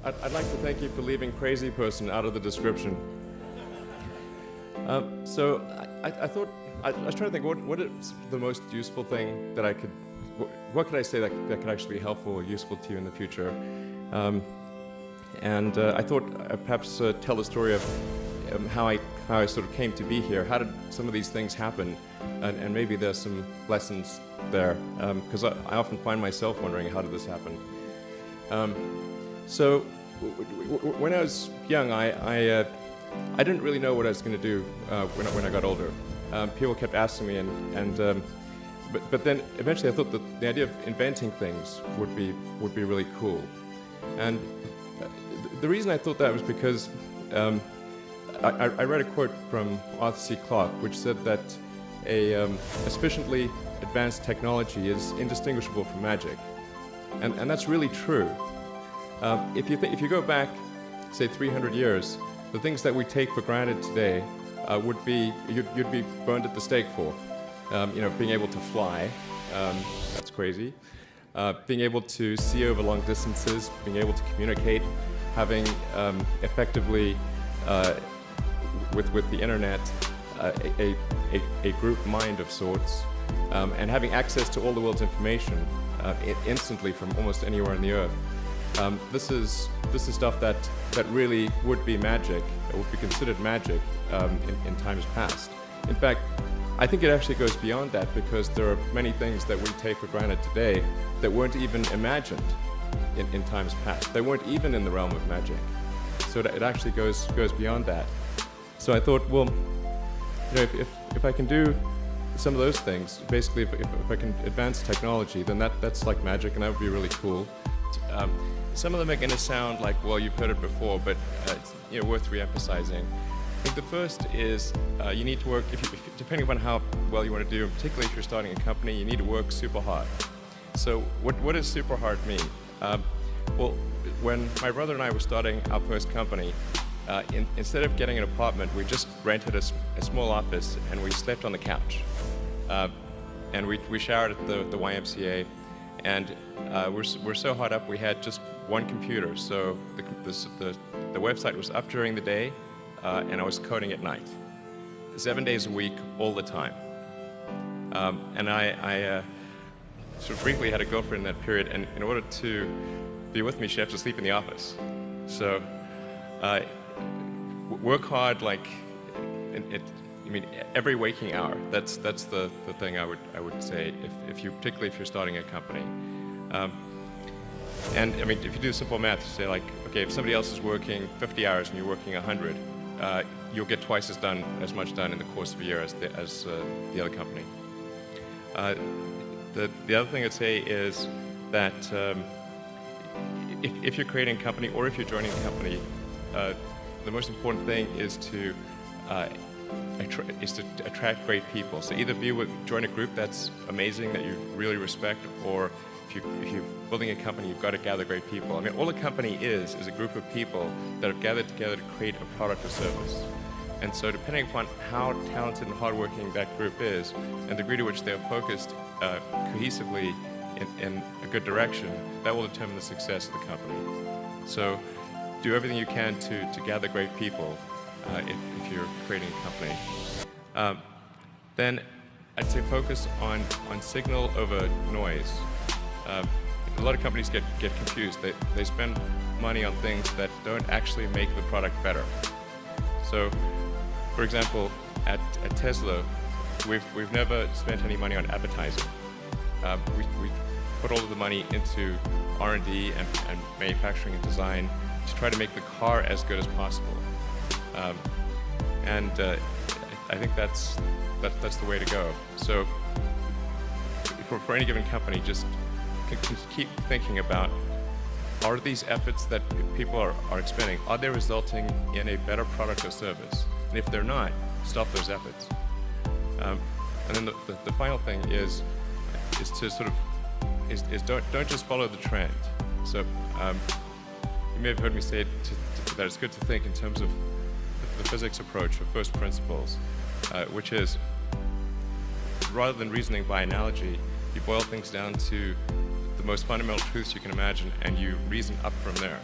I'd like to thank you for leaving crazy person out of the description. So I thought, I was trying to think, what is the most useful thing that I could, what could I say that could actually be helpful or useful to you in the future? And I thought I'd perhaps tell the story of how I sort of came to be here. How did some of these things happen? And maybe there's some lessons there, because I often find myself wondering, how did this happen? So when I was young, I didn't really know what I was going to do when I got older. People kept asking me, but then eventually I thought that the idea of inventing things would be really cool. And the reason I thought that was because I read a quote from Arthur C. Clarke, which said that a sufficiently advanced technology is indistinguishable from magic, and that's really true. If you go back, say 300 years, the things that we take for granted today would be you'd be burned at the stake for. Being able to fly, that's crazy. Being able to see over long distances, being able to communicate, having effectively with the internet a group mind of sorts, and having access to all the world's information instantly from almost anywhere on the earth. This is stuff that really would be magic, or would be considered magic in times past. In fact, I think it actually goes beyond that, because there are many things that we take for granted today that weren't even imagined in times past. They weren't even in the realm of magic. So it actually goes beyond that. So I thought, well, if I can do some of those things, basically if I can advance technology, then that's like magic, and that would be really cool. Some of them are going to sound like, well, you've heard it before, but it's worth re-emphasizing. I think the first is you need to work, depending upon how well you want to do, particularly if you're starting a company, you need to work super hard. So what does super hard mean? Well, when my brother and I were starting our first company, instead of getting an apartment, we just rented a small office and we slept on the couch. And we showered at the YMCA, and we're so hot up we had just one computer. So the website was up during the day, and I was coding at night, 7 days a week, all the time. And I sort of briefly had a girlfriend in that period, and in order to be with me, she had to sleep in the office. So work hard, like every waking hour. That's the thing I would say particularly if you're starting a company. And if you do simple math, you say, like, okay, if somebody else is working 50 hours and you're working 100, you'll get twice as much done in the course of a year as the other company. The other thing I'd say is that if you're creating a company or if you're joining a company, the most important thing is to attract great people. So either join a group that's amazing, that you really respect, or if you're building a company, you've got to gather great people. All a company is a group of people that have gathered together to create a product or service. And so depending upon how talented and hardworking that group is, and the degree to which they're focused cohesively in a good direction, that will determine the success of the company. So do everything you can to gather great people if you're creating a company. Then I'd say focus on signal over noise. A lot of companies get confused. They spend money on things that don't actually make the product better. So, for example, at Tesla, we've never spent any money on advertising. We put all of the money into R&D and manufacturing and design to try to make the car as good as possible. I think that's the way to go. So for any given company, just keep thinking about, are these efforts that people are expending, are they resulting in a better product or service? And if they're not, stop those efforts. And then the final thing is to sort of don't just follow the trend. So you may have heard me say that it's good to think in terms of the physics approach or first principles, which is, rather than reasoning by analogy, you boil things down to the most fundamental truths you can imagine, and you reason up from there.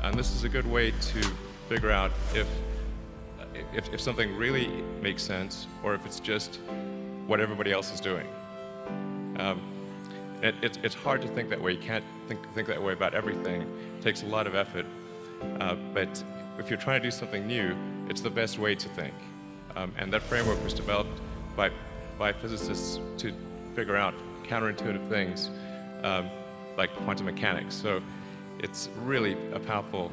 And this is a good way to figure out if something really makes sense or if it's just what everybody else is doing. It's hard to think that way. You can't think that way about everything. It takes a lot of effort. But if you're trying to do something new, it's the best way to think. And that framework was developed by physicists to figure out counterintuitive things like quantum mechanics. So it's really a powerful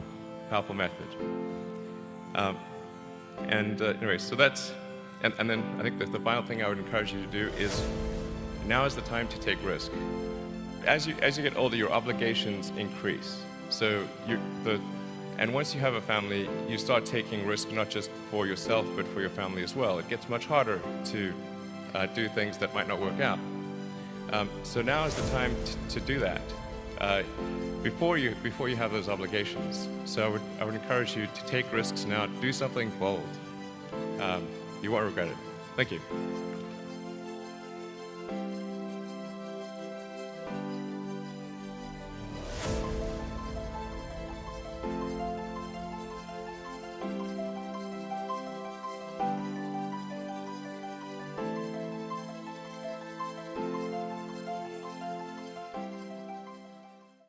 method. Anyway, so that's, and then I think that the final thing I would encourage you to do is, now is the time to take risk. As you get older, your obligations increase. So and once you have a family, you start taking risk not just for yourself, but for your family as well. It gets much harder to do things that might not work out. So now is the time to do that before you have those obligations. So I would encourage you to take risks now. Do something bold. You won't regret it. Thank you.